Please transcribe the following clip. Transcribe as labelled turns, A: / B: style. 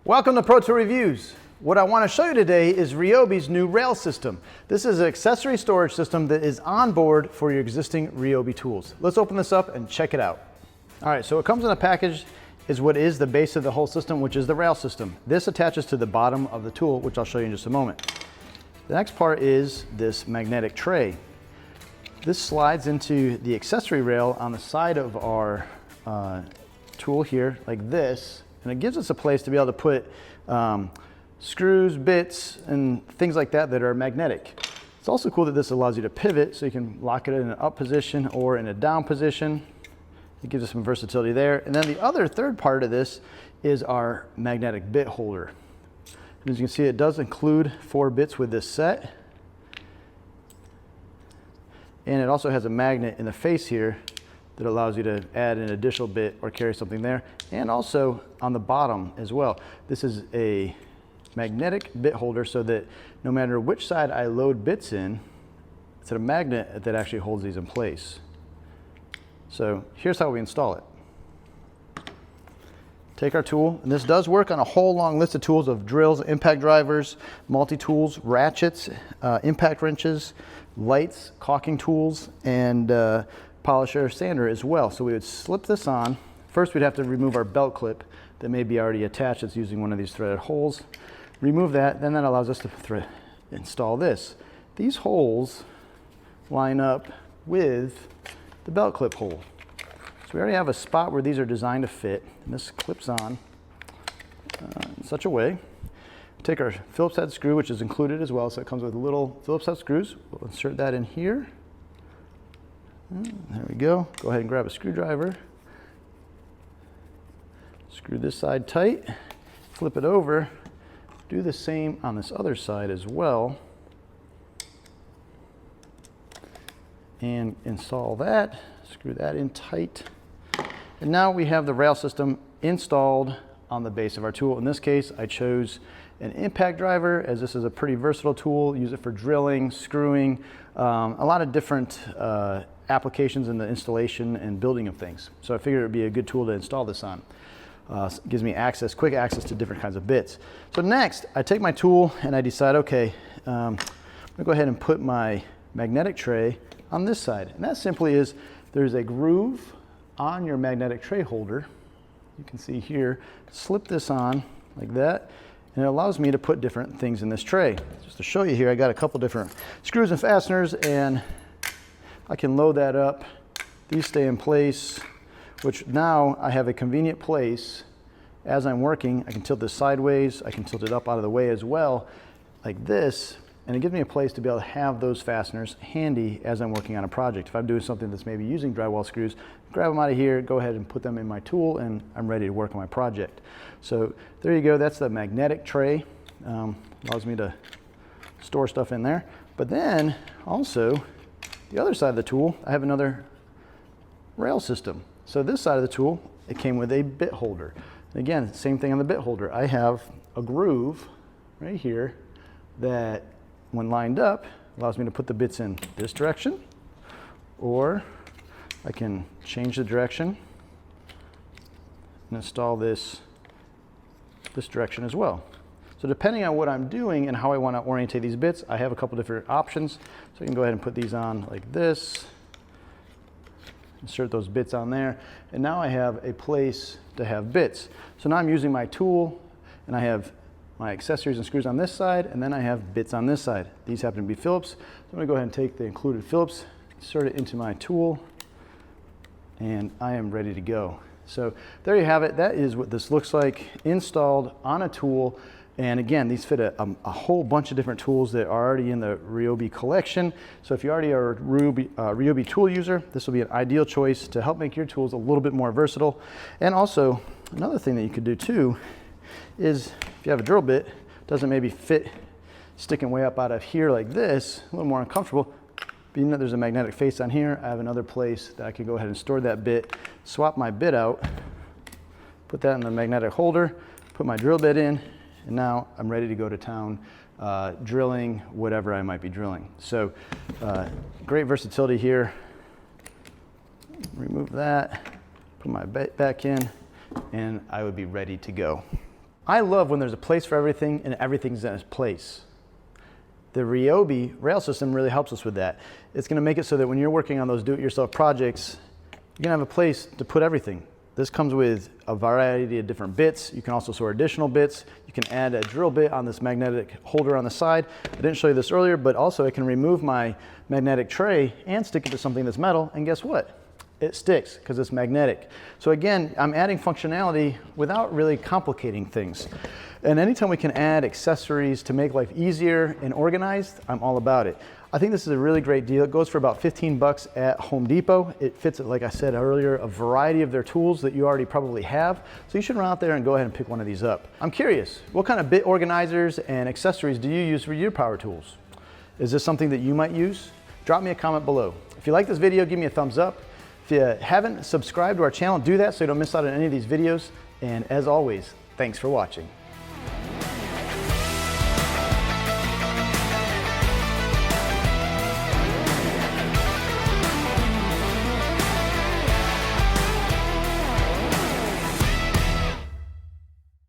A: Welcome to Pro Tool Reviews. What I want to show you today is Ryobi's new rail system. This is an accessory storage system that is on board for your existing Ryobi tools. Let's open this up and check it out. All right, so what comes in a package is what is the base of the whole system, which is the rail system. This attaches to the bottom of the tool, which I'll show you in just a moment. The next part is this magnetic tray. This slides into the accessory rail on the side of our tool here, like this. And it gives us a place to be able to put screws, bits, and things like that that are magnetic. It's also cool that this allows you to pivot, so you can lock it in an up position or in a down position. It gives us some versatility there. And then the other third part of this is our magnetic bit holder. And as you can see, it does include 4 bits with this set. And it also has a magnet in the face here that allows you to add an additional bit or carry something there. And also on the bottom as well. This is a magnetic bit holder so that no matter which side I load bits in, it's a magnet that actually holds these in place. So here's how we install it. Take our tool, and this does work on a whole long list of tools of drills, impact drivers, multi-tools, ratchets, impact wrenches, lights, caulking tools, and polisher, sander as well. So we would slip this on. First, we'd have to remove our belt clip that may be already attached. It's using one of these threaded holes. Remove that, then that allows us to install this. These holes line up with the belt clip hole. So we already have a spot where these are designed to fit, and this clips on in such a way. Take our Phillips head screw, which is included as well, so it comes with little Phillips head screws. We'll insert that in here. There we go. Go ahead and grab a screwdriver. Screw this side tight, flip it over. Do the same on this other side as well. And install that, screw that in tight. And now we have the rail system installed on the base of our tool. In this case, I chose an impact driver, as this is a pretty versatile tool. Use it for drilling, screwing, a lot of different applications in the installation and building of things. So I figured it would be a good tool to install this on. Gives me quick access to different kinds of bits. So next, I take my tool and I decide, okay, I'm gonna go ahead and put my magnetic tray on this side. And that simply is, there's a groove on your magnetic tray holder. You can see here, slip this on like that, and it allows me to put different things in this tray. Just to show you here, I got a couple different screws and fasteners, and I can load that up. These stay in place, which now I have a convenient place. As I'm working, I can tilt this sideways, I can tilt it up out of the way as well, like this, and it gives me a place to be able to have those fasteners handy as I'm working on a project. If I'm doing something that's maybe using drywall screws, grab them out of here, go ahead and put them in my tool, and I'm ready to work on my project. So there you go, that's the magnetic tray. Allows me to store stuff in there. But then also, the other side of the tool, I have another rail system. So this side of the tool, it came with a bit holder. And again, same thing on the bit holder. I have a groove right here that, when lined up, allows me to put the bits in this direction, or I can change the direction and install this direction as well. So depending on what I'm doing and how I want to orientate these bits, I have a couple different options. So I can go ahead and put these on like this, insert those bits on there, and now I have a place to have bits. So now I'm using my tool, and I have my accessories and screws on this side, and then I have bits on this side. These happen to be Phillips. So I'm gonna go ahead and take the included Phillips, insert it into my tool, and I am ready to go. So there you have it. That is what this looks like installed on a tool. And again, these fit a whole bunch of different tools that are already in the Ryobi collection. So if you already are a Ryobi tool user, this will be an ideal choice to help make your tools a little bit more versatile. And also, another thing that you could do too is, if you have a drill bit, doesn't maybe fit sticking way up out of here like this, a little more uncomfortable, being that there's a magnetic face on here, I have another place that I can go ahead and store that bit, swap my bit out, put that in the magnetic holder, put my drill bit in, and now I'm ready to go to town drilling whatever I might be drilling. So great versatility here. Remove that, put my bit back in, and I would be ready to go. I love when there's a place for everything and everything's in its place. The Ryobi rail system really helps us with that. It's going to make it so that when you're working on those do-it-yourself projects, you're going to have a place to put everything. This comes with a variety of different bits. You can also store additional bits. You can add a drill bit on this magnetic holder on the side. I didn't show you this earlier, but also I can remove my magnetic tray and stick it to something that's metal, and guess what? It sticks because it's magnetic. So again, I'm adding functionality without really complicating things. And anytime we can add accessories to make life easier and organized, I'm all about it. I think this is a really great deal. It goes for about 15 bucks at Home Depot. It fits, like I said earlier, a variety of their tools that you already probably have. So you should run out there and go ahead and pick one of these up. I'm curious, what kind of bit organizers and accessories do you use for your power tools? Is this something that you might use? Drop me a comment below. If you like this video, give me a thumbs up. If you haven't subscribed to our channel, do that so you don't miss out on any of these videos. And as always, thanks for watching.